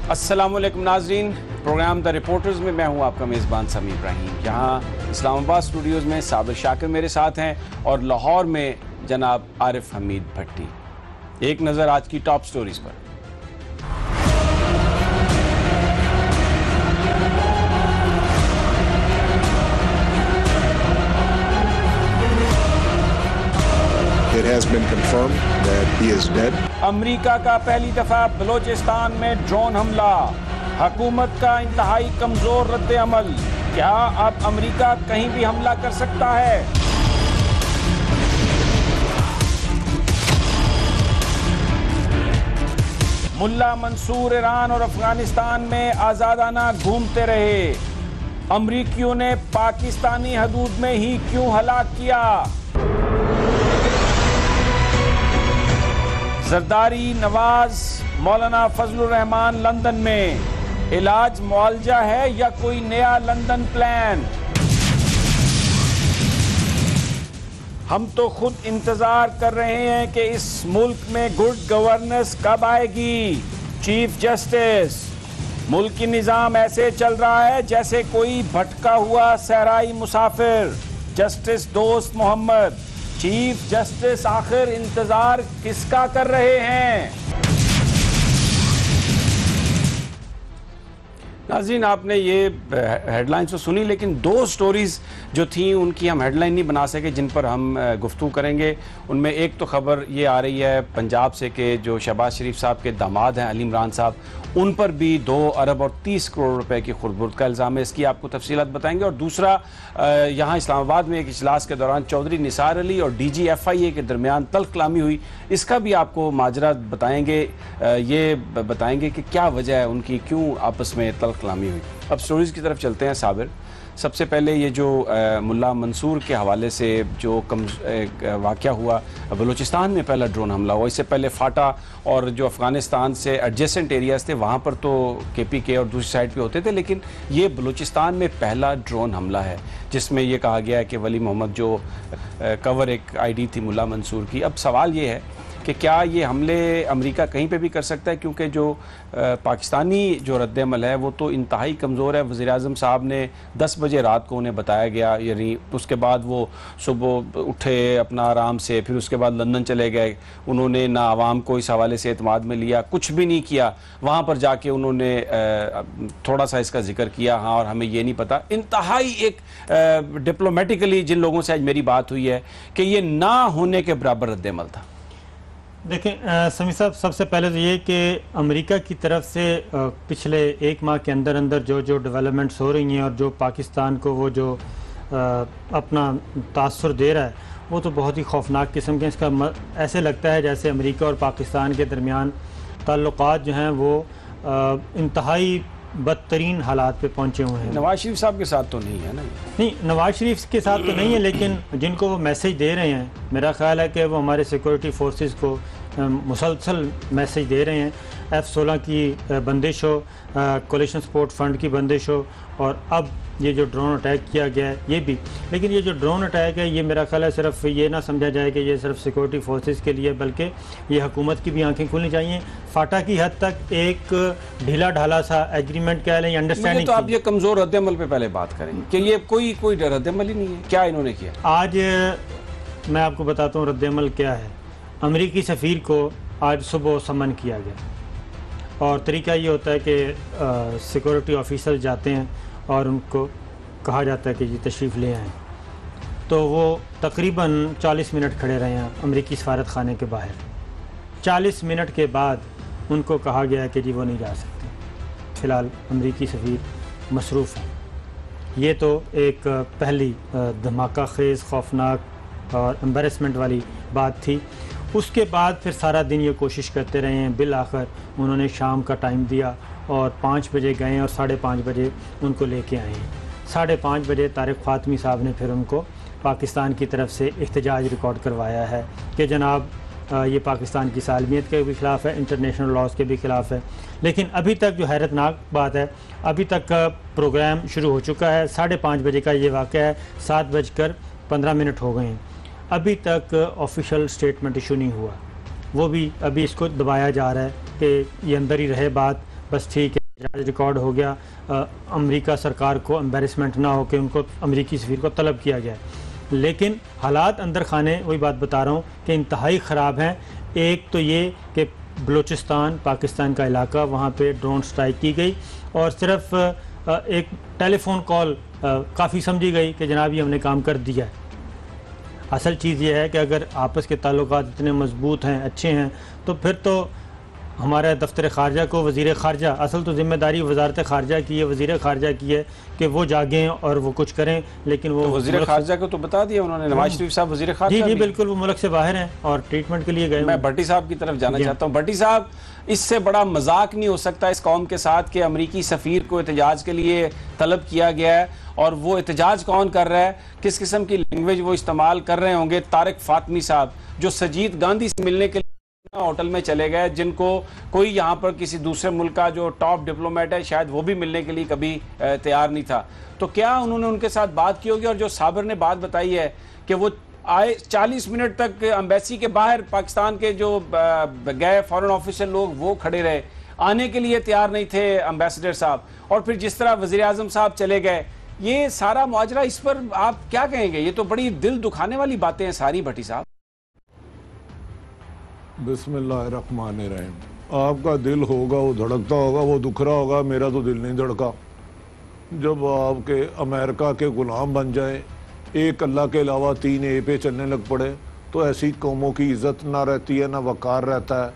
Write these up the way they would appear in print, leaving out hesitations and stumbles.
अस्सलामुअलैकुम नाजरीन, programme the reporters में मैं हूं आपका मेज़बान समी इब्राहिम। यहाँ इस्लामाबाद स्टूडियोज़ में साबिर शाकिर मेरे साथ हैं और लाहौर में जनाब आरिफ हमीद भट्टी। एक नज़र आज की टॉप स्टोरीज पर। It has been confirmed that he is dead. अमरीका का पहली दफा बलोचिस्तान में ड्रोन हमला, हुकूमत का इंतहाई कमजोर रद्द अमल। क्या अब अमरीका कहीं भी हमला कर सकता है? मुल्ला मंसूर ईरान और अफगानिस्तान में आजादाना घूमते रहे। अमरीकियों ने पाकिस्तानी हदूद में ही क्यों हलाक किया? जरदारी, नवाज, मौलाना फजलुर रहमान लंदन में। इलाज मुआलजा है या कोई नया लंदन प्लान? हम तो खुद इंतजार कर रहे हैं कि इस मुल्क में गुड गवर्नेंस कब आएगी। चीफ जस्टिस, मुल्की निज़ाम ऐसे चल रहा है जैसे कोई भटका हुआ सहराई मुसाफिर। जस्टिस दोस्त मोहम्मद, चीफ जस्टिस आखिर इंतजार किसका कर रहे हैं? नाज़रीन, आपने ये हेडलाइंस तो सुनी, लेकिन दो स्टोरीज़ जो थी उनकी हम हेडलाइन नहीं बना सके जिन पर हम गुफ्तगू करेंगे। उनमें एक तो ख़बर ये आ रही है पंजाब से कि जो शहबाज शरीफ साहब के दामाद हैं अली इमरान साहब, उन पर भी 2 अरब और 30 करोड़ रुपए की खुर्द का इल्ज़ाम है। इसकी आपको तफसीलात बताएंगे। और दूसरा, यहाँ इस्लामाबाद में एक इजलास के दौरान चौधरी निसार अली और DG FIA के दरमियान तल्ख कलामी हुई, इसका भी आपको माजरा बताएंगे। ये बताएंगे कि क्या वजह है उनकी, क्यों आपस में तल्ख कलामी हुई। अब स्टोरीज़ की तरफ चलते हैं साबिर। सबसे पहले ये जो मुल्ला मंसूर के हवाले से जो वाक़या हुआ, बलूचिस्तान में पहला ड्रोन हमला हुआ। इससे पहले फाटा और जो अफ़गानिस्तान से एडजेसेंट एरियाज़ थे वहाँ पर तो KPK और दूसरी साइड पे होते थे, लेकिन ये बलूचिस्तान में पहला ड्रोन हमला है जिसमें ये कहा गया है कि वली मोहम्मद जो कवर एक ID थी मुल्ला मंसूर की। अब सवाल ये है कि क्या ये हमले अमेरिका कहीं पे भी कर सकता है, क्योंकि जो पाकिस्तानी जो रद्दअमल है वो तो इंतहाई कमज़ोर है। वज़ीर-ए-आज़म साहब ने 10 बजे रात को उन्हें बताया गया, यानी उसके बाद वो सुबह उठे अपना आराम से, फिर उसके बाद लंदन चले गए। उन्होंने ना आवाम को इस हवाले से एतमाद में लिया, कुछ भी नहीं किया। वहाँ पर जाके उन्होंने थोड़ा सा इसका जिक्र किया, हाँ, और हमें ये नहीं पता। इंतहाई एक डिप्लोमेटिकली जिन लोगों से आज मेरी बात हुई है कि ये ना होने के बराबर रद्दअमल था। देखें समी साहब, सबसे पहले तो ये कि अमेरिका की तरफ से पिछले 1 माह के अंदर अंदर जो डेवलपमेंट्स हो रही हैं और जो पाकिस्तान को वो जो अपना तासुर दे रहा है वो तो बहुत ही खौफनाक किस्म के। इसका ऐसे लगता है जैसे अमेरिका और पाकिस्तान के दरमियान ताल्लुकात जो हैं वो इंतहाई बदतरीन हालात पे पहुंचे हुए हैं। नवाज शरीफ साहब के साथ तो नहीं है ना? नहीं, नवाज शरीफ के साथ तो नहीं है, लेकिन जिनको वो मैसेज दे रहे हैं, मेरा ख्याल है कि वो हमारे सिक्योरिटी फोर्सेस को मुसलसल मैसेज दे रहे हैं। F-16 की बंदिश हो, कोलिशन सपोर्ट फंड की बंदिश हो, और अब ये जो ड्रोन अटैक किया गया है ये भी। लेकिन ये जो ड्रोन अटैक है ये मेरा ख्याल है सिर्फ ये ना समझा जाए कि ये सिर्फ सिक्योरिटी फोर्सेस के लिए, बल्कि ये हुकूमत की भी आंखें खुलनी चाहिए। फाटा की हद तक एक ढीला ढाला सा एग्रीमेंट कह लें, अंडरस्टैंडिंग। तो आप ये कमज़ोर रद्दअमल पे पहले बात करेंगे कि ये कोई रद्दअमल ही नहीं है। क्या इन्होंने किया? आज मैं आपको बताता हूँ रद्दअमल क्या है। अमेरिकी सफ़ीर को आज सुबह समन किया गया, और तरीका ये होता है कि सिक्योरिटी ऑफिसर जाते हैं और उनको कहा जाता है कि जी तशरीफ़ ले आएँ। तो वो तकरीबन 40 मिनट खड़े रहे हैं अमेरिकी सफारत खाने के बाहर। 40 मिनट के बाद उनको कहा गया है कि जी वो नहीं जा सकते, फ़िलहाल अमेरिकी सफ़ीर मसरूफ़ हैं। ये तो एक पहली धमाका खेज़, खौफनाक और एम्बैरेसमेंट वाली बात थी। उसके बाद फिर सारा दिन ये कोशिश करते रहे हैं। बिल आखिर उन्होंने शाम का टाइम दिया और 5 बजे गए और 5:30 बजे उनको लेके आए हैं। 5:30 बजे तारिक फ़ातमी साहब ने फिर उनको पाकिस्तान की तरफ से एहतजाज रिकॉर्ड करवाया है कि जनाब ये पाकिस्तान की सालमियत के भी ख़िलाफ़ है, इंटरनेशनल लॉज के भी ख़िलाफ़ है। लेकिन अभी तक जो हैरतनाक बात है, अभी तक का प्रोग्राम शुरू हो चुका है। 5:30 बजे का ये वाक़या है, 7:15 हो गए हैं, अभी तक ऑफिशियल स्टेटमेंट इशू नहीं हुआ। वो भी अभी इसको दबाया जा रहा है कि ये अंदर ही रहे बात, बस ठीक है। रिकॉर्ड हो गया, अमेरिका सरकार को एम्बेरसमेंट ना हो कि उनको अमेरिकी सफ़ीर को तलब किया जाए। लेकिन हालात अंदर खाने, वही बात बता रहा हूँ कि इंतहाई ख़राब हैं। एक तो ये कि बलूचिस्तान पाकिस्तान का इलाका, वहाँ पे ड्रोन स्ट्राइक की गई और सिर्फ एक टेलीफोन कॉल काफ़ी समझी गई कि जनाब ये हमने काम कर दिया है। असल चीज़ ये है कि अगर आपस के ताल्लुकात इतने मजबूत हैं, अच्छे हैं, तो फिर तो हमारे दफ्तर ख़ारजा को, वज़ीर ख़ारजा, असल तो ज़िम्मेदारी वज़ारत ख़ारजा की है, वज़ीर ख़ारजा की है कि वो जागें और वो कुछ करें। लेकिन वो तो वज़ीर ख़ारजा को तो बता दिया उन्होंने, नवाज शरीफ साहब वज़ीर ख़ारजा। जी बिल्कुल, वो मुल्क से बाहर हैं और ट्रीटमेंट के लिए गए। मैं भट्टी साहब की तरफ जाना चाहता हूँ। भट्टी साहब, इससे बड़ा मजाक नहीं हो सकता इस कौम के साथ कि अमरीकी सफ़ीर को एहतजाज के लिए तलब किया गया है, और वो एहतजाज कौन कर रहा है, किस किस्म की लैंग्वेज वो इस्तेमाल कर रहे होंगे। तारिक फातमी साहब जो सजीद गांधी से मिलने के लिए होटल में चले गए, जिनको कोई यहाँ पर किसी दूसरे मुल्क का जो टॉप डिप्लोमेट है शायद वो भी मिलने के लिए कभी तैयार नहीं था, तो क्या उन्होंने उनके साथ बात की होगी? और जो साबिर ने बात बताई है कि वो आए 40 मिनट तक एम्बेसी के बाहर पाकिस्तान के जो गए फॉरेन ऑफिसर लोग वो खड़े रहे, आने के लिए तैयार नहीं थे एम्बेसडर साहब, और फिर जिस तरह वज़ीर आज़म साहब चले गए, ये सारा मुआजरा, इस पर आप क्या कहेंगे? ये तो बड़ी दिल दुखाने वाली बातें हैं सारी भट्टी साहब। बिस्मिल्लाहिर्रहमानिर्रहीम। आपका दिल होगा वो धड़कता होगा, वो दुख रहा होगा, मेरा तो दिल नहीं धड़का। जब आपके अमेरिका के गुलाम बन जाए, एक अल्लाह के अलावा 3 ए पे चलने लग पड़े, तो ऐसी कौमों की इज़्ज़त ना रहती है, ना वक़ार रहता है,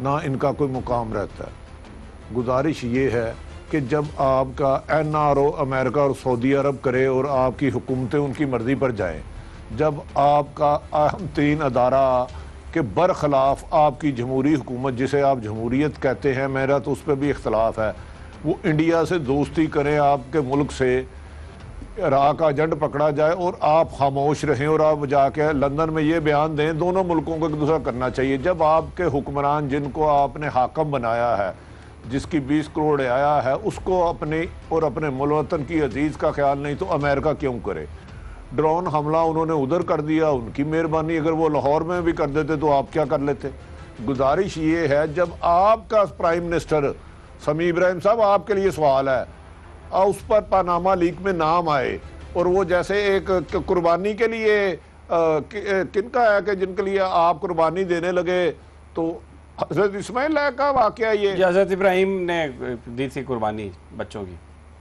ना इनका कोई मुकाम रहता है। गुजारिश ये है कि जब आपका NRO अमेरिका और सऊदी अरब करे और आपकी हुकूमतें उनकी मर्ज़ी पर जाएँ, जब आपका अहम तरीन अदारा के बरखिलाफ़ आपकी जमहूरी हुकूमत, जिसे आप जमहूरियत कहते हैं, मेरा तो उस पर भी इख्तलाफ है, वो इंडिया से दोस्ती करें, आपके मुल्क से इराक़ का एजेंट पकड़ा जाए और आप खामोश रहें और आप जाके लंदन में ये बयान दें, दोनों मुल्कों को एक दूसरा करना चाहिए। जब आपके हुक्मरान, जिनको आपने हाकम बनाया है, जिसकी 20 करोड़ आया है, उसको अपने और अपने मुल्वतन की अजीज़ का ख्याल नहीं, तो अमेरिका क्यों करे? ड्रोन हमला उन्होंने उधर कर दिया, उनकी मेहरबानी। अगर वो लाहौर में भी कर देते तो आप क्या कर लेते? गुजारिश ये है, जब आपका प्राइम मिनिस्टर समी इब्राहिम साहब, आपके लिए सवाल है, उस पर पनामा लीक में नाम आए और वो जैसे एक कुर्बानी के लिए किनका है कि जिनके लिए आप कुर्बानी देने लगे, तो हज़रत इस्माइल का वाक़या ये हज़रत इब्राहिम ने दी थी कुर्बानी बच्चों की।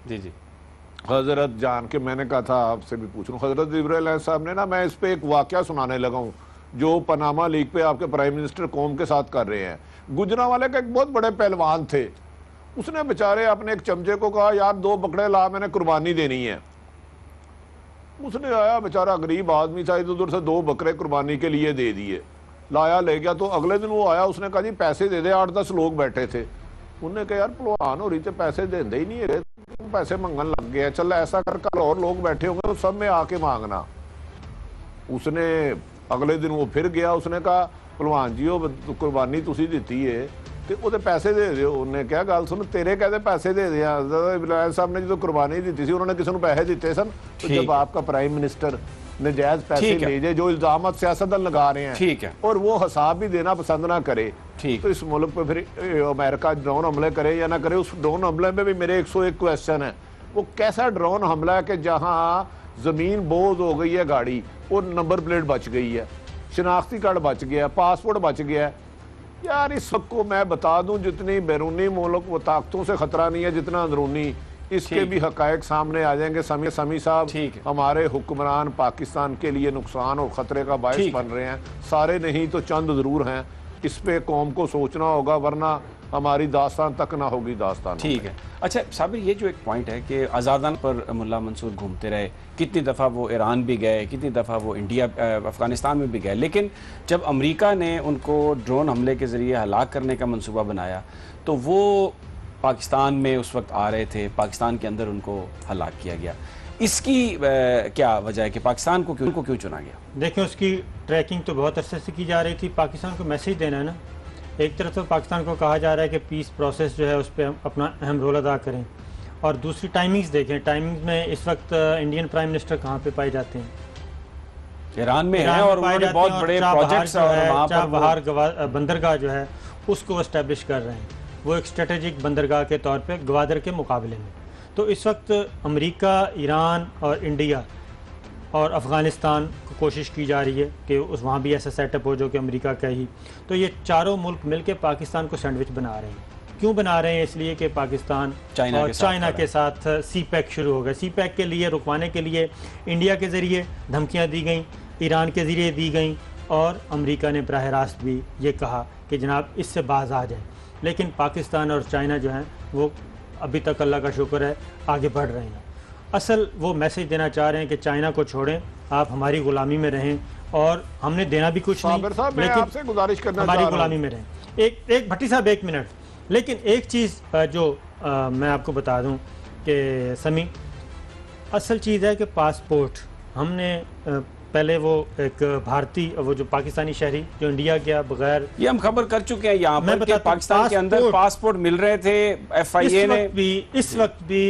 जी जी, हज़रत जान के मैंने कहा था आपसे भी पूछ लूँ, हज़रत इब्राहिम साहब ने ना, मैं इस पर एक वाक़या सुनाने लगा हूँ जो पनामा लीक पे आपके प्राइम मिनिस्टर कौम के साथ कर रहे हैं। गुजरांवाले का एक बहुत बड़े पहलवान थे, उसने बेचारे अपने एक चमचे को कहा, यार 2 बकरे ला, मैंने कुर्बानी देनी है। उसने आया, बेचारा गरीब आदमी था, इधर उधर से 2 बकरे कुर्बानी के लिए दे दिए, लाया, ले गया। तो अगले दिन वो आया, उसने कहा जी पैसे दे दे। 8-10 लोग बैठे थे, उन्होंने कहा यार पहलवान हो रही थे, पैसे देंदे ही नहीं है, पैसे मंगन लग गया, चल ऐसा कर, कल और लोग बैठे होंगे तो सब में आके मांगना। उसने अगले दिन वो फिर गया, उसने कहा पहलवान जी वो कुर्बानी तुसी दी है तो वो पैसे दे दो। उन्हें क्या गल सुन, तेरे कहते पैसे दे दिया, इब्राहिम साहब ने जो कुर्बानी दी थी उन्होंने किसी को पैसे दिते सन। तो जब आपका प्राइम मिनिस्टर नजायज पैसे ले जाए, जो इल्जामत सियासतदान लगा रहे हैं, ठीक है, और वो हिसाब भी देना पसंद ना करे, तो इस मुल्क पे फिर अमेरिका ड्रोन हमले करे या ना करे। उस ड्रोन हमले में भी मेरे 101 क्वेश्चन है। वो कैसा ड्रोन हमला है कि जहाँ जमीन बोझ हो गई है गाड़ी और नंबर प्लेट बच गई है, शनाख्ती कार्ड बच गया, पासपोर्ट बच गया। यार इस वक्त को मैं बता दूं, जितनी बैरूनी मुल्क वो ताकतों से खतरा नहीं है जितना अंदरूनी, इसके भी हकायक सामने आ जाएंगे। समी साहब, हमारे हुक्मरान पाकिस्तान के लिए नुकसान और खतरे का बायस बन रहे हैं, सारे नहीं तो चंद जरूर हैं। इस पे कौम को सोचना होगा, वरना हमारी दास्तान तक ना होगी दास्तान। ठीक है। अच्छा साबिर, ये जो एक पॉइंट है कि आज़ादान पर मुल्ला मंसूर घूमते रहे, कितनी दफ़ा वो ईरान भी गए, कितनी दफ़ा वो इंडिया अफ़गानिस्तान में भी गए, लेकिन जब अमेरिका ने उनको ड्रोन हमले के ज़रिए हलाक करने का मंसूबा बनाया तो वो पाकिस्तान में उस वक्त आ रहे थे, पाकिस्तान के अंदर उनको हलाक किया गया। इसकी क्या वजह है कि पाकिस्तान को क्यों चुना गया? देखिए, उसकी ट्रैकिंग तो बहुत अरसे से की जा रही थी। पाकिस्तान को मैसेज देना है ना, एक तरफ तो पाकिस्तान को कहा जा रहा है कि पीस प्रोसेस जो है उस पर अपना अहम रोल अदा करें, और दूसरी टाइमिंग्स देखें। टाइमिंग्स में इस वक्त इंडियन प्राइम मिनिस्टर कहाँ पे पाए जाते हैं? ईरान में है, और उन्होंने बहुत बड़े प्रोजेक्ट्स चाबहार बंदरगाह जो है उसको एस्टेब्लिश कर रहे हैं। वो एक स्ट्रेटेजिक बंदरगाह के तौर पे ग्वादर के मुकाबले में। तो इस वक्त अमेरिका, ईरान और इंडिया और अफ़गानिस्तान को कोशिश की जा रही है कि उस वहाँ भी ऐसा सेटअप हो जो कि अमेरिका का ही। तो ये चारों मुल्क मिलकर पाकिस्तान को सैंडविच बना रहे हैं। क्यों बना रहे हैं? इसलिए कि पाकिस्तान और चाइना के साथ CPEC शुरू हो गया। CPEC के लिए रुकवाने के लिए इंडिया के ज़रिए धमकियाँ दी गई, ईरान के ज़रिए दी गई, और अमेरिका ने बराह रास्त भी ये कहा कि जनाब इससे बाज़ आ जाए। लेकिन पाकिस्तान और चाइना जो हैं वो अभी तक अल्लाह का शुक्र है आगे बढ़ रहे हैं। असल वो मैसेज देना चाह रहे हैं कि चाइना को छोड़ें, आप हमारी गुलामी में रहें, और हमने देना भी कुछ नहीं, लेकिन आपसे गुजारिश करना हमारी गुलामी में रहें। एक भट्टी साहब 1 मिनट, लेकिन एक चीज़ जो मैं आपको बता दूं कि समी, असल चीज़ है कि पासपोर्ट हमने पहले वो एक भारतीय, वो जो पाकिस्तानी शहरी जो इंडिया गया बगैर, ये हम खबर कर चुके हैं यहाँ पर कि पाकिस्तान के अंदर पासपोर्ट मिल रहे थे। FIA ने इस वक्त भी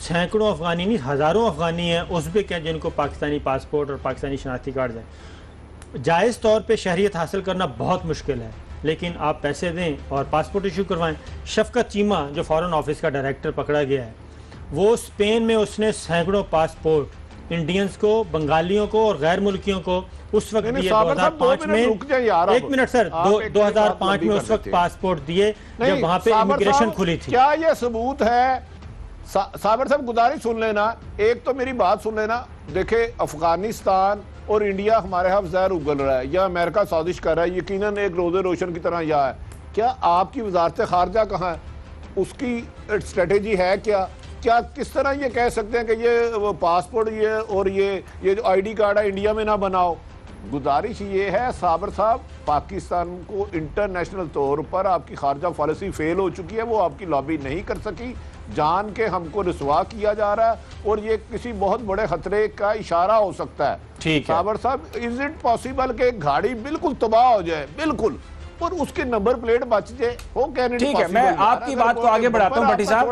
सैकड़ों अफगानी नहीं, हज़ारों अफगानी हैं उज़्बेक हैं जिनको पाकिस्तानी पासपोर्ट और पाकिस्तानी शनाख्ती कार्ड हैं। जायज़ तौर पे शहरियत हासिल करना बहुत मुश्किल है, लेकिन आप पैसे दें और पासपोर्ट इशू करवाएं। शफकत चीमा जो फॉरेन ऑफिस का डायरेक्टर पकड़ा गया है, वो स्पेन में उसने सैकड़ों पासपोर्ट इंडियंस को, बंगालियों को और गैर मुल्कियों को उस वक्त दिए 2005 में। 1 मिनट सर, 2005 में उस वक्त पासपोर्ट दिए जब वहाँ पे इमिग्रेशन खुली थी। क्या ये सबूत है? साबर साहब गुजारिश सुन लेना, एक तो मेरी बात सुन लेना। देखे, अफगानिस्तान और इंडिया हमारे यहाँ जहर उगल रहा है, या अमेरिका साजिश कर रहा है, यकीनन एक रोज़े रोशन की तरह यह है। क्या आपकी वजारत खारजा कहाँ है? उसकी स्ट्रेटेजी है क्या? किस तरह ये कह सकते हैं कि ये पासपोर्ट ये और ये जो ID कार्ड है इंडिया में ना बनाओ? गुजारिश ये है साबर साहब, पाकिस्तान को इंटरनेशनल तौर पर आपकी खारजा पॉलिसी फेल हो चुकी है, वो आपकी लॉबी नहीं कर सकी, जान के हमको रिसवा किया जा रहा है, और ये किसी बहुत बड़े खतरे का इशारा हो सकता है। ठीक है साबर साहब, इज इट पॉसिबल कि गाड़ी बिल्कुल तबाह हो जाए, बिल्कुल, और उसके नंबर प्लेट बच जाए? हो कैन? ठीक है, मैं आपकी बात को आगे बढ़ाता हूं भट्टी साहब।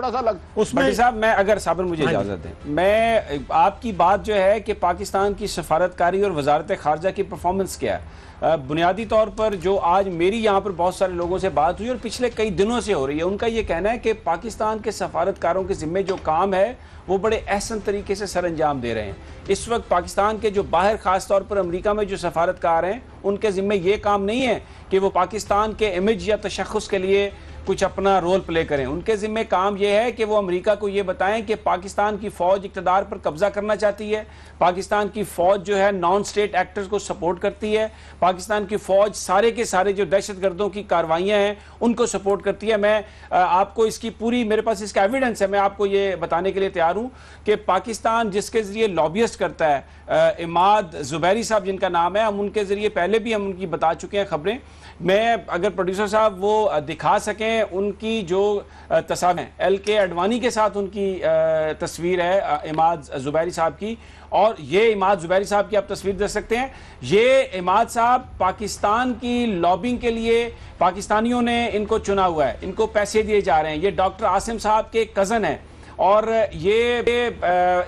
भट्टी साहब, मैं अगर साबर मुझे इजाजत दें, मैं आपकी बात जो है कि पाकिस्तान की सफारतकारी और वजारत खारजा की परफॉर्मेंस क्या है, बुनियादी तौर पर जो आज मेरी यहाँ पर बहुत सारे लोगों से बात हुई और पिछले कई दिनों से हो रही है, उनका ये कहना है कि पाकिस्तान के सफारतकारों के जिम्मे जो काम है वो बड़े अहसन तरीके से सर अंजाम दे रहे हैं। इस वक्त पाकिस्तान के जो बाहर, ख़ास तौर पर अमेरिका में जो सफारतकार हैं, उनके ज़िम्मे ये काम नहीं है कि वो पाकिस्तान के इमेज या तशख़्ख़ुस के लिए कुछ अपना रोल प्ले करें। उनके ज़िम्मे काम ये है कि वो अमेरिका को ये बताएं कि पाकिस्तान की फ़ौज इक़्तिदार पर कब्ज़ा करना चाहती है, पाकिस्तान की फ़ौज जो है नॉन स्टेट एक्टर्स को सपोर्ट करती है, पाकिस्तान की फ़ौज सारे के सारे जो दहशतगर्दों की कार्रवाइयाँ हैं उनको सपोर्ट करती है। मैं आपको इसकी पूरी, मेरे पास इसका एविडेंस है, मैं आपको ये बताने के लिए तैयार हूँ कि पाकिस्तान जिसके ज़रिए लॉबियस्ट करता है, इमाद ज़ुबैरी साहब जिनका नाम है, हम उनके ज़रिए पहले भी हम उनकी बता चुके हैं खबरें। मैं अगर प्रोड्यूसर साहब वो दिखा सकें उनकी जो तस्वीर LK अडवाणी के साथ उनकी तस्वीर है इमाद ज़ुबैरी साहब की, और ये इमाद ज़ुबैरी साहब की आप तस्वीर देख सकते हैं। ये इमाद साहब पाकिस्तान की लॉबिंग के लिए पाकिस्तानियों ने इनको चुना हुआ है, इनको पैसे दिए जा रहे हैं। ये डॉक्टर आसिम साहब के कज़न हैं, और ये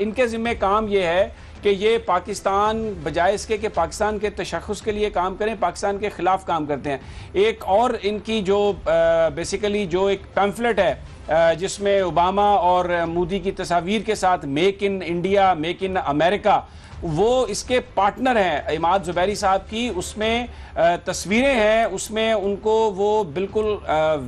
इनके ज़िम्मे काम ये है कि ये पाकिस्तान बजाय इसके कि पाकिस्तान के तशख़्ख़ुस के लिए काम करें, पाकिस्तान के ख़िलाफ़ काम करते हैं। एक और इनकी जो बेसिकली जो एक पैम्फलेट है जिसमें ओबामा और मोदी की तस्वीर के साथ make in India, make in America, वो इसके पार्टनर हैं इमाद ज़ुबैरी साहब की, उसमें तस्वीरें हैं, उसमें उनको वो बिल्कुल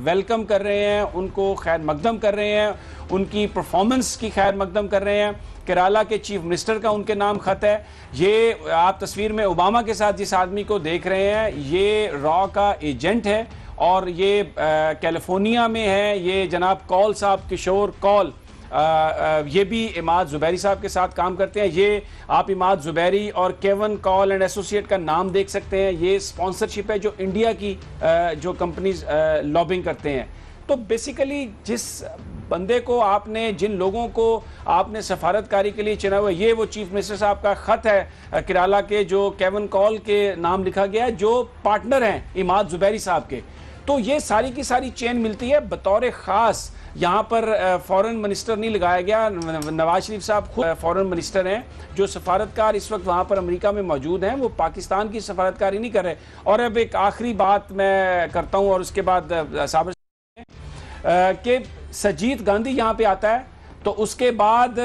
वेलकम कर रहे हैं, उनको खैर मकदम कर रहे हैं, उनकी परफॉर्मेंस की खैर मकदम कर रहे हैं। केरला के चीफ मिनिस्टर का उनके नाम खत है। ये आप तस्वीर में ओबामा के साथ जिस आदमी को देख रहे हैं, ये रॉ का एजेंट है, और ये कैलिफोर्निया में है। ये जनाब कौल साहब, किशोर कौल, ये भी इमाद ज़ुबैरी साहब के साथ काम करते हैं। ये आप इमाद ज़ुबैरी और केवन कौल एंड एसोसिएट का नाम देख सकते हैं। ये स्पॉन्सरशिप है जो इंडिया की जो कंपनीज लॉबिंग करते हैं। तो बेसिकली जिस बंदे को आपने, जिन लोगों को आपने सफारतकारी के लिए चुना हुआ, ये वो चीफ मिनिस्टर साहब का खत है केरला के, जो केवन कौल के नाम लिखा गया है, जो पार्टनर हैं इमाद ज़ुबैरी साहब के। तो ये सारी की सारी चेन मिलती है। बतौर ख़ास यहाँ पर फॉरेन मिनिस्टर नहीं लगाया गया। नवाज शरीफ साहब खुद फॉरेन मिनिस्टर हैं। जो सफारतकार इस वक्त वहाँ पर अमेरिका में मौजूद हैं, वो पाकिस्तान की सफारतकारी नहीं कर रहे। और अब एक आखिरी बात मैं करता हूँ और उसके बाद साबर कि सजीद गांधी यहाँ पे आता है तो उसके बाद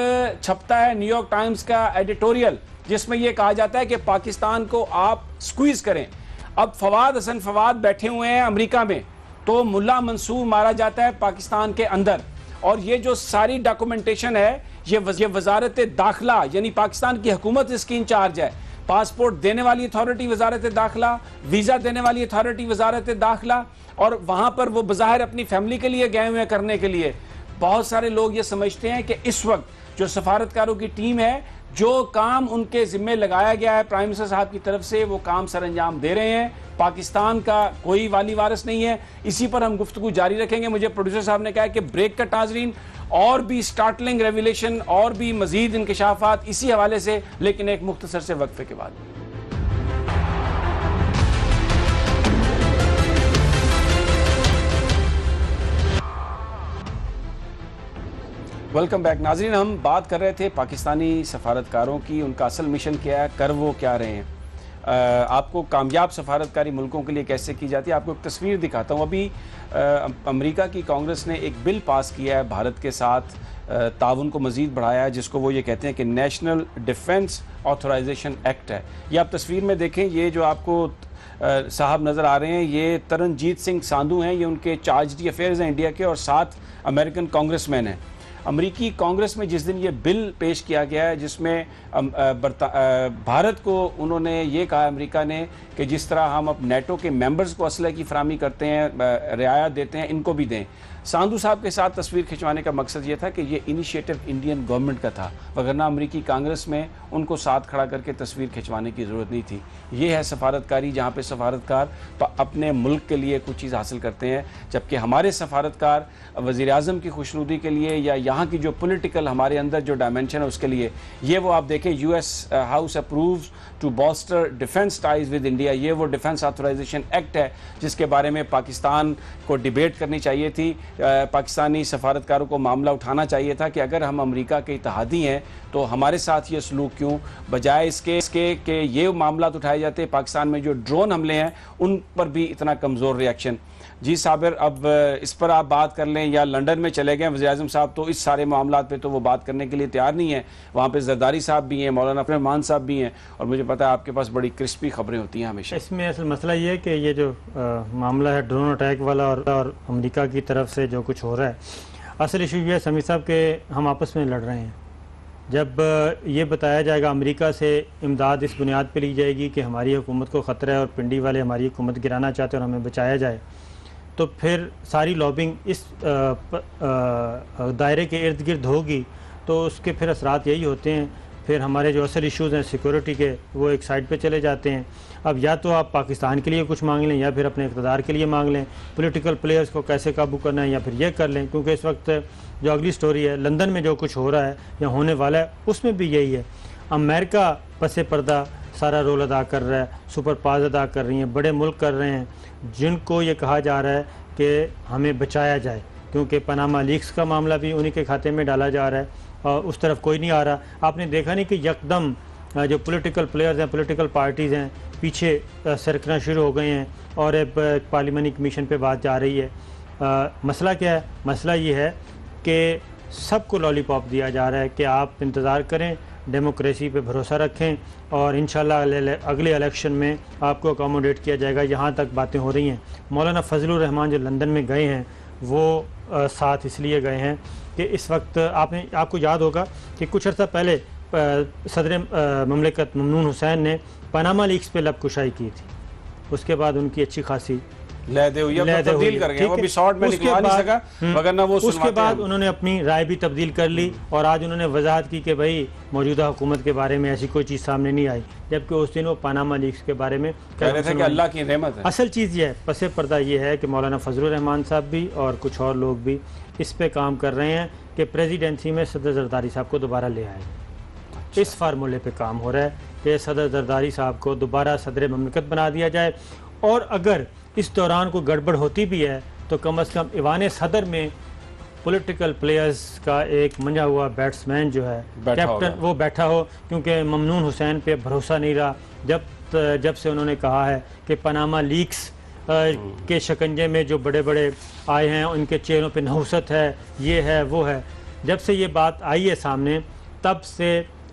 छपता है न्यूयॉर्क टाइम्स का एडिटोरियल जिसमें यह कहा जाता है कि पाकिस्तान को आप स्क्वीज करें। अब फवाद हसन फवाद बैठे हुए हैं अमेरिका में, तो मुल्ला मंसूर मारा जाता है पाकिस्तान के अंदर, और ये जो सारी डॉक्यूमेंटेशन है ये वजारत दाखिला यानी पाकिस्तान की हुकूमत इसकी इंचार्ज है। पासपोर्ट देने वाली अथॉरिटी वजारत दाखिला, वीज़ा देने वाली अथॉरिटी वजारत दाखिला, और वहाँ पर वो बज़ाहिर अपनी फैमिली के लिए गए हुए हैं करने के लिए। बहुत सारे लोग ये समझते हैं कि इस वक्त जो सफारतकारों की टीम है, जो काम उनके ज़िम्मे लगाया गया है प्राइम मिनिस्टर साहब की तरफ से, वो काम सर अंजाम दे रहे हैं। पाकिस्तान का कोई वाली वारिस नहीं है। इसी पर हम गुफ्तगू जारी रखेंगे। मुझे प्रोड्यूसर साहब ने कहा कि ब्रेक का नाज़रीन और भी स्टार्टलिंग रेवलेशन और भी मजीद इंकशाफात इसी हवाले से, लेकिन एक मुख्तसर से वक्फे के बाद। वेलकम बैक नाज़रीन। हम बात कर रहे थे पाकिस्तानी सफारतकारों की, उनका असल मिशन क्या है, कर वो क्या रहे हैं, आपको कामयाब सफारतकारी मुल्कों के लिए कैसे की जाती है। आपको एक तस्वीर दिखाता हूँ। अभी अमेरिका की कांग्रेस ने एक बिल पास किया है भारत के साथ ताउन को मज़ीद बढ़ाया है, जिसको वो ये कहते हैं कि नेशनल डिफेंस ऑथराइजेशन एक्ट है। ये आप तस्वीर में देखें, ये जो आपको साहब नज़र आ रहे हैं ये तरनजीत सिंह सांधू हैं, ये उनके चार्ज डी अफेयर्स हैं इंडिया के, और 7 अमेरिकन कांग्रेसमैन हैं। अमरीकी कांग्रेस में जिस दिन ये बिल पेश किया गया है जिसमें भारत को उन्होंने ये कहा अमेरिका ने कि जिस तरह हम अब नेटो के मेंबर्स को असलहे की फराहमी करते हैं, रियायत देते हैं, इनको भी दें। सांधू साहब के साथ तस्वीर खिंचवाने का मकसद ये था कि ये इनिशिएटिव इंडियन गवर्नमेंट का था, वगरना अमरीकी कांग्रेस में उनको साथ खड़ा करके तस्वीर खिंचवाने की ज़रूरत नहीं थी। ये है सफारतकारी, जहाँ पे सफारतकार तो अपने मुल्क के लिए कुछ चीज़ हासिल करते हैं, जबकि हमारे सफारतकार वज़ीर आज़म की खुशनुदी के लिए या यहाँ की जो पॉलिटिकल हमारे अंदर जो डायमेंशन है उसके लिए, ये वो आप देखें US house approves to bolster defence ties with India, ये वो डिफेंस ऑथराइजेशन एक्ट है जिसके बारे में पाकिस्तान को डिबेट करनी चाहिए थी। पाकिस्तानी सफारतकारों को मामला उठाना चाहिए था कि अगर हम अमेरिका के इत्तेहादी हैं तो हमारे साथ ये सलूक क्यों, बजाय इसके कि ये मामला उठाए जाते। पाकिस्तान में जो ड्रोन हमले हैं उन पर भी इतना कमज़ोर रिएक्शन। जी साबिर, अब इस पर आप बात कर लें, या लंदन में चले गए वज़ीर आज़म साहब तो इस सारे मामला पे तो वो बात करने के लिए तैयार नहीं है। वहाँ पे जरदारी साहब भी हैं, मौलाना रहमान साहब भी हैं, और मुझे पता है आपके पास बड़ी क्रिस्पी खबरें होती हैं हमेशा। इसमें असल मसला ये है कि ये जो मामला है ड्रोन अटैक वाला और अमेरिका की तरफ से जो कुछ हो रहा है, असल इशू ये है समीर साहब के हम आपस में लड़ रहे हैं। जब ये बताया जाएगा अमेरिका से इमदाद इस बुनियाद पर ली जाएगी कि हमारी हुकूमत को ख़तरा है और पिंडी वाले हमारी हुकूमत गिराना चाहते हैं और हमें बचाया जाए, तो फिर सारी लॉबिंग इस दायरे के इर्द गिर्द होगी, तो उसके फिर असरात यही होते हैं। फिर हमारे जो असल इश्यूज़ हैं सिक्योरिटी के, वो एक साइड पे चले जाते हैं। अब या तो आप पाकिस्तान के लिए कुछ मांग लें या फिर अपने इक़्तिदार के लिए मांग लें, पॉलिटिकल प्लेयर्स को कैसे काबू करना है, या फिर ये कर लें। क्योंकि इस वक्त जो अगली स्टोरी है लंदन में जो कुछ हो रहा है या होने वाला है उसमें भी यही है। अमेरिका पसे पर्दा सारा रोल अदा कर रहा है, सुपर पावर्स अदा कर रही हैं, बड़े मुल्क कर रहे हैं, जिनको ये कहा जा रहा है कि हमें बचाया जाए, क्योंकि पनामा लीक्स का मामला भी उन्हीं के खाते में डाला जा रहा है और उस तरफ कोई नहीं आ रहा। आपने देखा नहीं कि यकदम जो पॉलिटिकल प्लेयर्स हैं, पॉलिटिकल पार्टीज़ हैं, पीछे सरकना शुरू हो गए हैं और एक पार्लियामानी कमीशन पे बात जा रही है। मसला क्या है? मसला ये है कि सबको लॉलीपॉप दिया जा रहा है कि आप इंतज़ार करें, डेमोक्रेसी पे भरोसा रखें और इंशाल्लाह अगले इलेक्शन में आपको अकोमोडेट किया जाएगा। यहाँ तक बातें हो रही हैं। मौलाना फजलुर रहमान जो लंदन में गए हैं वो साथ इसलिए गए हैं कि इस वक्त आपको याद होगा कि कुछ अर्सा पहले सदर ममलिकत ममनून हुसैन ने पनामा लीक्स पे लबकुशाई की थी, उसके बाद उनकी अच्छी खासी तब्दील कर गए, वो भी शॉर्ट में निकलवा नहीं सका, वगरना वो उसके बाद उन्होंने अपनी राय भी तब्दील कर ली और आज उन्होंने वजाहत की कि भाई मौजूदा हुकूमत के बारे में ऐसी कोई चीज़ सामने नहीं आई, जबकि उस दिन वो पनामा लीक्स के बारे में कह रहे थे कि अल्लाह की रहमत है। असल चीज़ ये है, पसे पर्दा ये है कि मौलाना फजलुर रहमान साहब भी और कुछ और लोग भी इस पे काम कर रहे हैं कि प्रेसिडेंसी में सदर जरदारी साहब को दोबारा ले आए। इस फार्मूले पे काम हो रहा है कि सदर जरदारी साहब को दोबारा सदर ममलिकत बना दिया जाए, और अगर इस दौरान कोई गड़बड़ होती भी है तो कम से कम ईवान सदर में पॉलिटिकल प्लेयर्स का एक मंजा हुआ बैट्समैन जो है कैप्टन वो बैठा हो, क्योंकि ममनून हुसैन पे भरोसा नहीं रहा जब से उन्होंने कहा है कि पनामा लीक्स के शिकंजे में जो बड़े बड़े आए हैं, उनके चेहरों पे नहुसत है, ये है वो है। जब से ये बात आई है सामने, तब से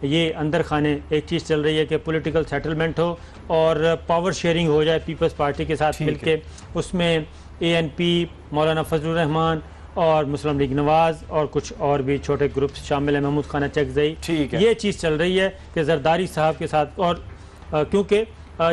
ये अंदर खाने एक चीज़ चल रही है कि पॉलिटिकल सेटलमेंट हो और पावर शेयरिंग हो जाए पीपल्स पार्टी के साथ मिलके। उसमें ANP, मौलाना फजलुर रहमान और मुस्लिम लीग नवाज और कुछ और भी छोटे ग्रुप्स शामिल हैं, महमूद खाना चकजई, ये चीज़ चल रही है कि जरदारी साहब के साथ। और क्योंकि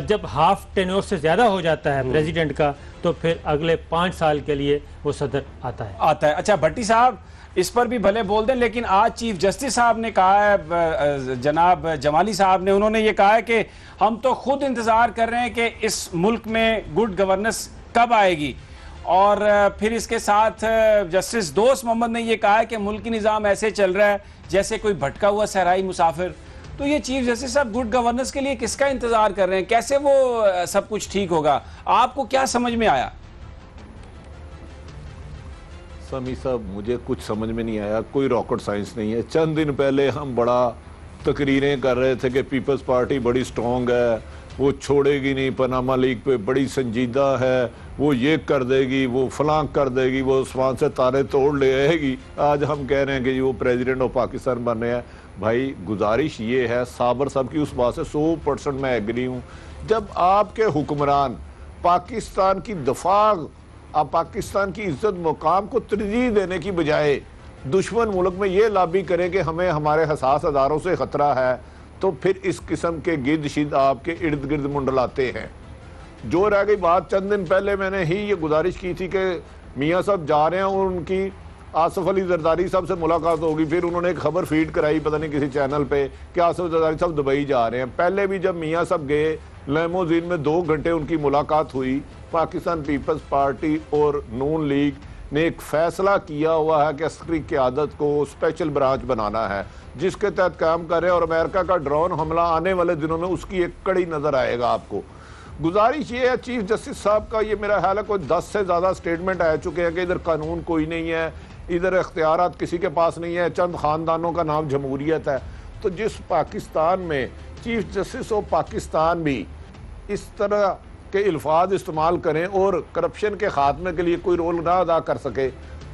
जब हाफ टेन्योर से ज़्यादा हो जाता है प्रेसिडेंट का, तो फिर अगले 5 साल के लिए वो सदर आता है। अच्छा भट्टी साहब, इस पर भी भले बोल दें, लेकिन आज चीफ जस्टिस साहब ने कहा है, जनाब जमाली साहब ने, उन्होंने ये कहा है कि हम तो खुद इंतज़ार कर रहे हैं कि इस मुल्क में गुड गवर्नेंस कब आएगी। और फिर इसके साथ जस्टिस दोस्त मोहम्मद ने यह कहा है कि मुल्की निज़ाम ऐसे चल रहा है जैसे कोई भटका हुआ सहराई मुसाफिर। तो ये चीफ जस्टिस साहब गुड गवर्नेंस के लिए किसका इंतजार कर रहे हैं? कैसे वो सब कुछ ठीक होगा? आपको क्या समझ में आया? समी साहब, मुझे कुछ समझ में नहीं आया, कोई रॉकेट साइंस नहीं है। चंद दिन पहले हम बड़ा तकरीरें कर रहे थे कि पीपल्स पार्टी बड़ी स्ट्रॉन्ग है, वो छोड़ेगी नहीं, पनामा लीग पे बड़ी संजीदा है, वो ये कर देगी, वो फलां कर देगी, वो आसमान से तारे तोड़ ले आएगी। आज हम कह रहे हैं कि वो प्रेसिडेंट ऑफ पाकिस्तान बन रहे हैं। भाई गुजारिश ये है, साबर साहब की उस बात से 100% मैं एग्री हूँ। जब आपके हुक्मरान पाकिस्तान की दफा, आप पाकिस्तान की इज्जत मुकाम को तरजीह देने की बजाय दुश्मन मुल्क में ये लाबी करें कि हमें हमारे हसास अदारों से ख़तरा है, तो फिर इस किस्म के गिद्द शिद आपके इर्द गिर्द मुंडलाते हैं। जो रह गई बात, चंद दिन पहले मैंने ही ये गुजारिश की थी कि मियाँ साहब जा रहे हैं और उनकी आसफ अली जरदारी साहब से मुलाकात होगी। फिर उन्होंने एक खबर फीड कराई पता नहीं किसी चैनल पे कि आसफ जरदारी साहब दुबई जा रहे हैं। पहले भी जब मियाँ साहब गए, लेमोजीन में 2 घंटे उनकी मुलाकात हुई। पाकिस्तान पीपल्स पार्टी और नून लीग ने एक फैसला किया हुआ है कि अस्करी क़यादत को स्पेशल ब्रांच बनाना है, जिसके तहत काम कर रहे हैं। और अमेरिका का ड्रोन हमला आने वाले दिनों में उसकी एक कड़ी नज़र आएगा आपको। गुजारिश ये है चीफ जस्टिस साहब का, ये मेरा ख्याल है कोई 10 से ज़्यादा स्टेटमेंट आ चुके हैं कि इधर कानून कोई नहीं है, इधर इख्तियारात किसी के पास नहीं है, चंद ख़ानदानों का नाम जमहूरियत है। तो जिस पाकिस्तान में चीफ जस्टिस ऑफ पाकिस्तान भी इस तरह के अल्फाज इस्तेमाल करें और करप्शन के ख़ात्मे के लिए कोई रोल ना अदा कर सके,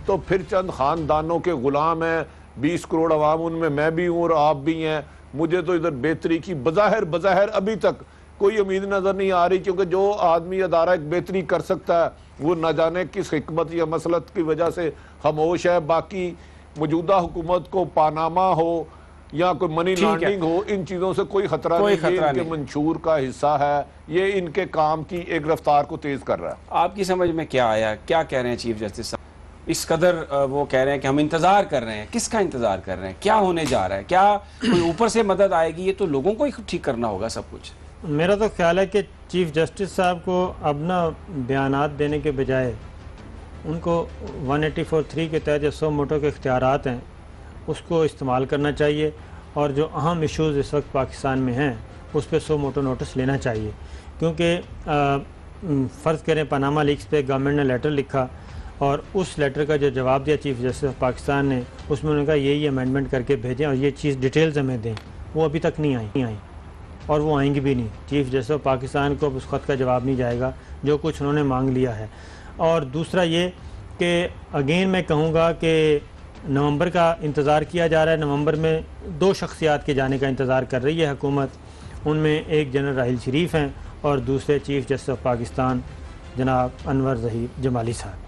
तो फिर चंद ख़ानदानों के ग़ुलाम हैं। 20 करोड़ अवाम, उनमें मैं भी हूँ और आप भी हैं। मुझे तो इधर बेहतरी की बज़ाहिर अभी तक कोई उम्मीद नज़र नहीं आ रही, क्योंकि जो आदमी अदारा एक बेहतरी कर सकता है वो न जाने किस हिकमत या मसलत की वजह से खामोश है। बाकी मौजूदा हुकूमत को पानामा हो या कोई मनी लॉन्ड्रिंग हो, इन चीज़ों से कोई खतरा नहीं है। इनके मंशूर का हिस्सा है, ये इनके काम की एक रफ्तार को तेज़ कर रहा है। आपकी समझ में क्या आया? क्या कह रहे हैं चीफ जस्टिस साहब? इस कदर वो कह रहे हैं कि हम इंतज़ार कर रहे हैं, किसका इंतज़ार कर रहे हैं? क्या होने जा रहा है? क्या कोई ऊपर से मदद आएगी? ये तो लोगों को ही ठीक करना होगा सब कुछ। मेरा तो ख्याल है कि चीफ जस्टिस साहब को अब ना बयानात देने के बजाय उनको 184(3) के तहत जो 100 मोटो के इख्तियारात हैं उसको इस्तेमाल करना चाहिए, और जो अहम इश्यूज़ इस वक्त पाकिस्तान में हैं उस पर 100 मोटो नोटिस लेना चाहिए। क्योंकि फ़र्ज़ करें पनामा लीक्स पे गवर्नमेंट ने लेटर लिखा और उस लेटर का जो जवाब दिया चीफ जस्टिस ऑफ पाकिस्तान ने, उसमें उन्होंने कहा यही अमेंडमेंट करके भेजें और ये चीज़ डिटेल्स हमें दें। वो अभी तक नहीं आई और वो आएंगी भी नहीं। चीफ जस्टिस ऑफ पाकिस्तान को अब उस ख़त का जवाब नहीं जाएगा जो कुछ उन्होंने मांग लिया है। और दूसरा ये कि अगेन मैं कहूँगा कि नवंबर का इंतज़ार किया जा रहा है। नवंबर में 2 शख्सियात के जाने का इंतज़ार कर रही है हुकूमत। उनमें एक जनरल राहिल शरीफ हैं और दूसरे चीफ जस्टिस ऑफ पाकिस्तान जनाब अनवर ज़हीर जमाली साहब।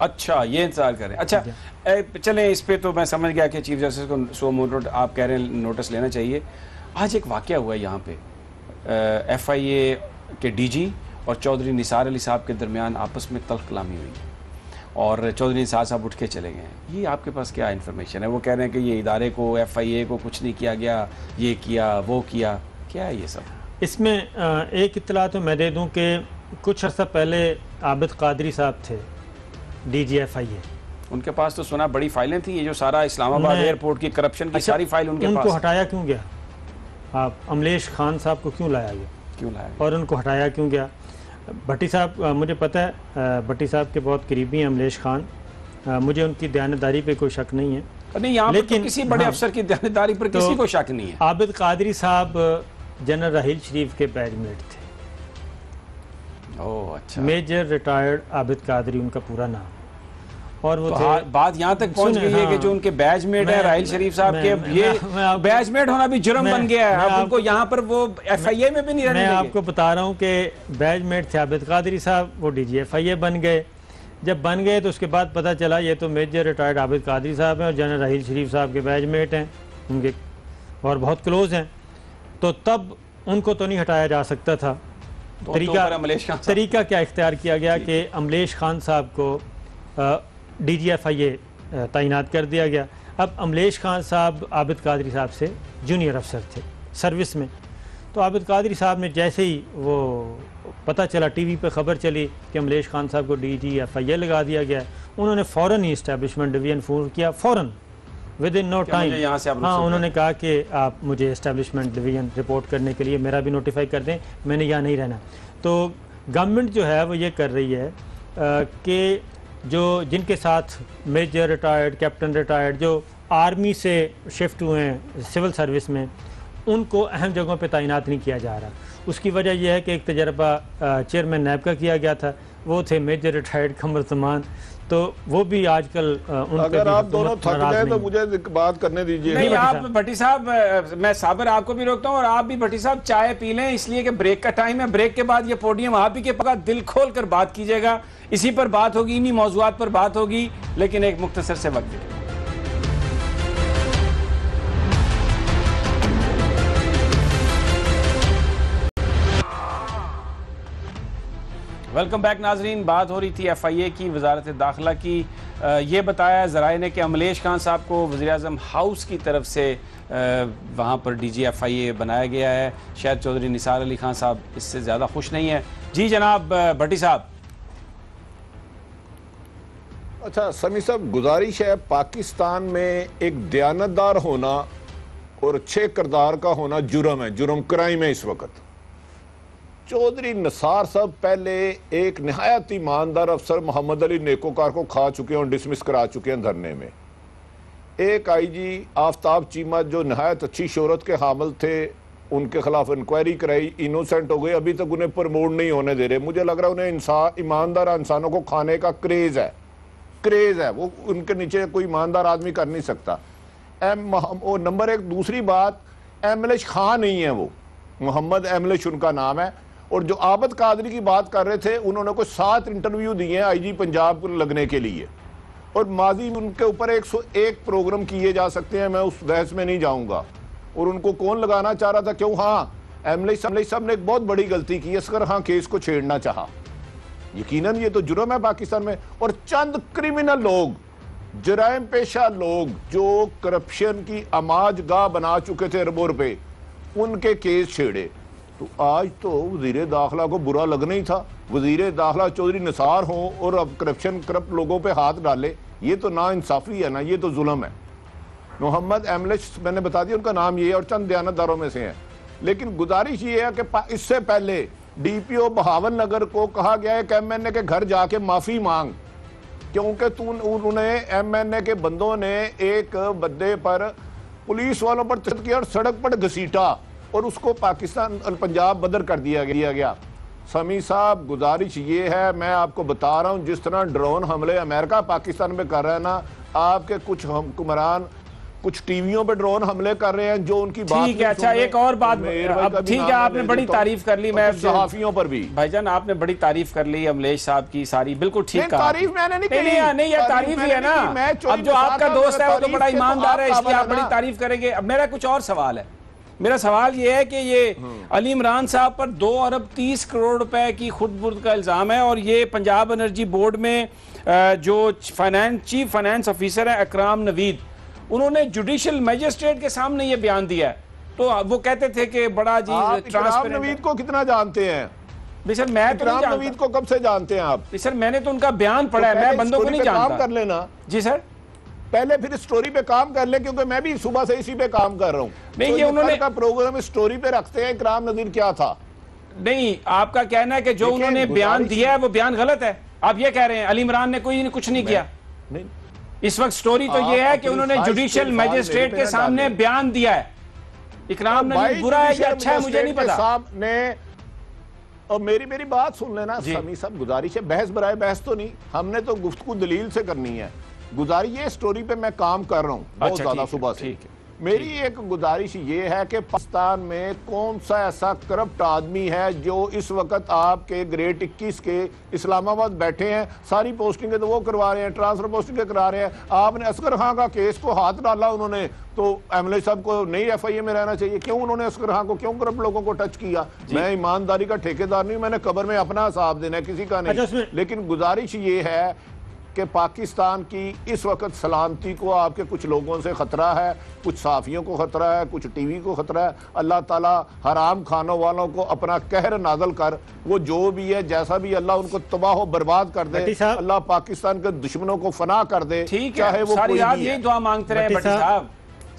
अच्छा, ये इंतज़ार करें। अच्छा चलें, इस पे तो मैं समझ गया कि चीफ जस्टिस को 100 मोटो आप कह रहे हैं नोटिस लेना चाहिए। आज एक वाक़या हुआ है यहाँ पे, FIA के DG और चौधरी निसार अली साहब के दरमियान आपस में तल्ख कलामी हुई और चौधरी निसार साहब उठ के चले गए। ये आपके पास क्या इन्फॉर्मेशन है? वो कह रहे हैं कि ये इदारे को, FIA को कुछ नहीं किया गया, ये किया वो किया, क्या है ये सब? इसमें एक इत्तला तो मैं दे दूं कि कुछ अर्सा पहले आबिद कादरी साहब थे DG FIA। उनके पास तो सुना बड़ी फाइलें थी, ये जो सारा इस्लामाबाद एयरपोर्ट की करप्शन की सारी फाइल उनके पास। उनको हटाया क्यों गया? आप अमलेश खान साहब को क्यों लाया गया? क्यों लाया? और उनको हटाया क्यों गया? भट्टी साहब, मुझे पता है भट्टी साहब के बहुत करीबी हैं अमलेश खान, मुझे उनकी दयानतदारी पे कोई शक नहीं है। नहीं, यहाँ लेकिन तो किसी बड़े अफसर की दयानतदारी पर किसी को शक नहीं है। आबिद कादरी साहब जनरल राहिल शरीफ के बैचमेट थे। ओह अच्छा। मेजर रिटायर्ड आबिद कादरी उनका पूरा नाम, और वो थे। बात यहाँ तक पहुंच गई है कि जो उनके बैचमेट है राहिल शरीफ साहब के, अब ये बैचमेट होना भी जुर्म बन गया है, अब उनको यहाँ पर वो FIA में भी नहीं रहने मैं देंगे। आपको बता रहा हूँ कि बैचमेट थे आबिद कादरी साहब, वो DG FIA बन गए। जब बन गए तो उसके बाद पता चला ये तो मेजर रिटायर्ड आबिद कादरी साहब हैं और जनरल राहिल शरीफ साहब के बैचमेट हैं उनके, और बहुत क्लोज हैं, तो तब उनको तो नहीं हटाया जा सकता था। तरीका क्या इख्तियार किया गया कि अमलेश खान साहब को DG FIA तैनात कर दिया गया। अब अमलेश खान साहब आबिद कादरी साहब से जूनियर अफसर थे सर्विस में, तो आबिद कादरी साहब ने जैसे ही वो पता चला, TV पे खबर चली कि अमलेश खान साहब को DG FIA लगा दिया गया, उन्होंने फ़ौरन ही इस्टेब्लिशमेंट डिवीज़न फ़ोन किया, फ़ौरन विद इन नो टाइम। हाँ, उन्होंने कहा कि आप मुझे इस्टेब्लिशमेंट डिवीज़न रिपोर्ट करने के लिए मेरा भी नोटिफाई कर दें, मैंने यहाँ नहीं रहना। तो गवर्नमेंट जो है वो ये कर रही है कि जो जिनके साथ मेजर रिटायर्ड, कैप्टन रिटायर्ड, जो आर्मी से शिफ्ट हुए हैं सिविल सर्विस में, उनको अहम जगहों पे तैनात नहीं किया जा रहा। उसकी वजह यह है कि एक तजर्बा चेयरमैन नैब का किया गया था, वो थे मेजर रिटायर्ड कमर समान, तो वो भी आजकल अगर आप दोनों थक गए तो मुझे बात करने दीजिए। नहीं, आप भट्टी साहब, मैं साबर आपको भी रोकता हूँ, और आप भी भट्टी साहब चाय पी लें, इसलिए कि ब्रेक का टाइम है। ब्रेक के बाद ये पोडियम आप ही के पास दिल खोल कर बात कीजिएगा, इसी पर बात होगी, इन्हीं मौजूआत पर बात होगी, लेकिन एक मुख्तसर से वक्त दीजिए। वेलकम बैक नाजरीन। बात हो रही थी FIA की, वजारत दाखिला की। ये बताया ज़राए ने कि अमलेश खान साहब को वज़ीर-ए-आज़म हाउस की तरफ से वहाँ पर DG FIA बनाया गया है। शायद चौधरी निसार अली खान साहब इससे ज़्यादा खुश नहीं है। जी जनाब भट्टी साहब। अच्छा समी साहब, गुजारिश है, पाकिस्तान में एक दयानतदार होना और अच्छे किरदार का होना जुर्म है, जुर्म क्राइम है इस वक्त। चौधरी निसार साहब पहले एक नहायत ईमानदार अफसर मोहम्मद अली नेकोकार को खा चुके हैं और डिसमिस करा चुके हैं धरने में। एक IG आफ्ताब चीमा जो नहायत अच्छी शोहरत के हामिल थे, उनके खिलाफ इंक्वायरी कराई, इनोसेंट हो गए, अभी तक उन्हें प्रमोट नहीं होने दे रहे। मुझे लग रहा है उन्हें ईमानदार इंसानों को खाने का क्रेज है, वो उनके नीचे कोई ईमानदार आदमी कर नहीं सकता। वो नंबर एक। दूसरी बात, एमलेश खान नहीं है, वो मोहम्मद एमलेश उनका नाम है। और जो आबिद कादरी की बात कर रहे थे, उन्होंने कोई 7 इंटरव्यू दिए हैं IG पंजाब को लगने के लिए, और माजी उनके ऊपर 101 प्रोग्राम किए जा सकते हैं, मैं उस बहस में नहीं जाऊंगा। और उनको कौन लगाना चाह रहा था, क्यों? हाँ, एमलेश साहब ने एक बहुत बड़ी गलती की, असगर हाँ केस को छेड़ना चाहा। यकीनन ये तो जुर्म है पाकिस्तान में। और चंद क्रिमिनल लोग, जराइम पेशा लोग जो करप्शन की आमाज गाह बना चुके थे अरबों रुपए, उनके केस छेड़े। तो आज तो वज़ीर दाखिला को बुरा लगना ही था, वज़ीर दाखिला चौधरी निसार हो और अब करप्ट लोगों पे हाथ डाले। ये तो ना इंसाफी है ना, ये तो जुल्म है। मोहम्मद एमलेश मैंने बता दिया उनका नाम ये है, और चंद दयानतदारों में से हैं। लेकिन गुजारिश ये है कि इससे पहले DPO बहावन नगर को कहा गया है कि MNA के घर जाके माफ़ी मांग, क्योंकि उन्हें MNA के बंदों ने एक बंदे पर, पुलिस वालों पर तशद्दुद किया और सड़क पर घसीटा, और उसको पाकिस्तान पंजाब बदर कर दिया गया। समी साहब, गुजारिश ये है, मैं आपको बता रहा हूँ, जिस तरह ड्रोन हमले अमेरिका पाकिस्तान में कर रहा है ना, आपके कुछ हुक्मरान कुछ टीवियों पे ड्रोन हमले कर रहे हैं जो उनकी बात ठीक है। अच्छा एक और बात, अब ठीक है, आपने बड़ी तारीफ कर ली, मैं सहाफियों पर भी भाईजान आपने बड़ी तारीफ कर ली अमलेश साहब की, सारी बिल्कुल ठीक कहा। तारीफ मैंने नहीं की, नहीं यार तारीफ ही है ना। अब जो आपका दोस्त है वो तो बड़ा ईमानदार है, इसलिए आप बड़ी तारीफ करेंगे। अब मेरा कुछ और सवाल है। मेरा सवाल ये है कि ये अली इमरान साहब पर 2 अरब 30 करोड़ रुपए की खुदबुर्द का इल्ज़ाम है, और ये पंजाब एनर्जी बोर्ड में जो चीफ फाइनेंस ऑफिसर है अकराम नवीद, उन्होंने जुडिशियल मजिस्ट्रेट के सामने ये बयान दिया है। तो वो कहते थे कि बड़ा जी ट्रांसपेरेंट। नवीद को कितना जानते हैं? सर मैं तो नहीं जानता। नवीद को कब से जानते हैं आप? सर मैंने तो उनका बयान पढ़ा है, मैं बंदों को नहीं जानता। काम कर लेना जी सर, पहले फिर स्टोरी पे काम कर ले, क्योंकि मैं भी सुबह से इसी पे काम कर रहा हूँ। नहीं, ये उन्होंने का प्रोग्राम स्टोरी पे रखते हैं। इकराम नज़ीर क्या था? नहीं, आपका कहना है कि जो उन्होंने बयान दिया है वो बयान गलत है, आप ये कह रहे हैं? अली इमरान ने कुछ नहीं किया। नहीं, इस वक्त स्टोरी तो ये है कि उन्होंने जुडिशियल मजिस्ट्रेट के सामने बयान दिया है। इकराम नवीद बुरा है कि अच्छा है मुझे नहीं पता। सामने और मेरी बात सुन लेना जी। समी साहब, गुजारिश है, बहस बराए बहस तो नहीं, हमने तो गुफ्तगू दलील से करनी है। गुजारिश ये स्टोरी पे मैं काम कर रहा हूँ बहुत अच्छा, ज्यादा ठीक है, सुबह से। ठीक है। मेरी एक गुजारिश ये है कि पाकिस्तान में कौन सा ऐसा करप्ट आदमी है जो इस वक्त आपके ग्रेड 21 के इस्लामाबाद बैठे हैं, सारी पोस्टिंगें तो वो करवा रहे हैं, ट्रांसफर पोस्टिंगें करा रहे हैं। आपने असगर खां का केस को हाथ डाला उन्होंने, तो एमएलए साहब को नई एफआईए में रहना चाहिए। क्यों उन्होंने असगर खां को, क्यों करप्ट लोगों को टच किया? मैं ईमानदारी का ठेकेदार नहीं, मैंने कब्र में अपना हिसाब देना है, किसी का नहीं। लेकिन गुजारिश ये है कि पाकिस्तान की इस वक्त सलामती को आपके कुछ लोगों से ख़तरा है, कुछ साफ़ियों को ख़तरा है, कुछ टीवी को ख़तरा है। अल्लाह ताला हराम खानों वालों को अपना कहर नाज़िल कर, वो जो भी है जैसा भी, अल्लाह उनको तबाह बर्बाद कर दे, अल्लाह पाकिस्तान के दुश्मनों को फना कर दे। ठीक चाहे है, वो सारी कोई रात भी यही है। दुआ मांगते रहे भट्टी साहब,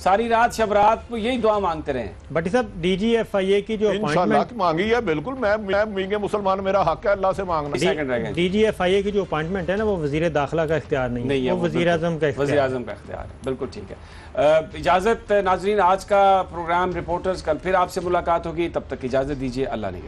सारी रात शब रात को यही दुआ मांगते रहे। भट्टी साहब, डीजीएफआईए की जो इंशाअल्लाह की मांगी है, बिल्कुल मैं मीगे मुसलमान, मेरा हक है अल्लाह से मांगना। डीजीएफआईए की जो अपॉइंटमेंट है ना, वो वजीर दाखिला का इख्तियार नहीं है, वो वजीर आजम का इख्तियार है। बिल्कुल ठीक है। इजाजत नाजरीन, आज का प्रोग्राम रिपोर्टर्स, कल फिर आपसे मुलाकात होगी, तब तक इजाजत दीजिए, अल्लाह ने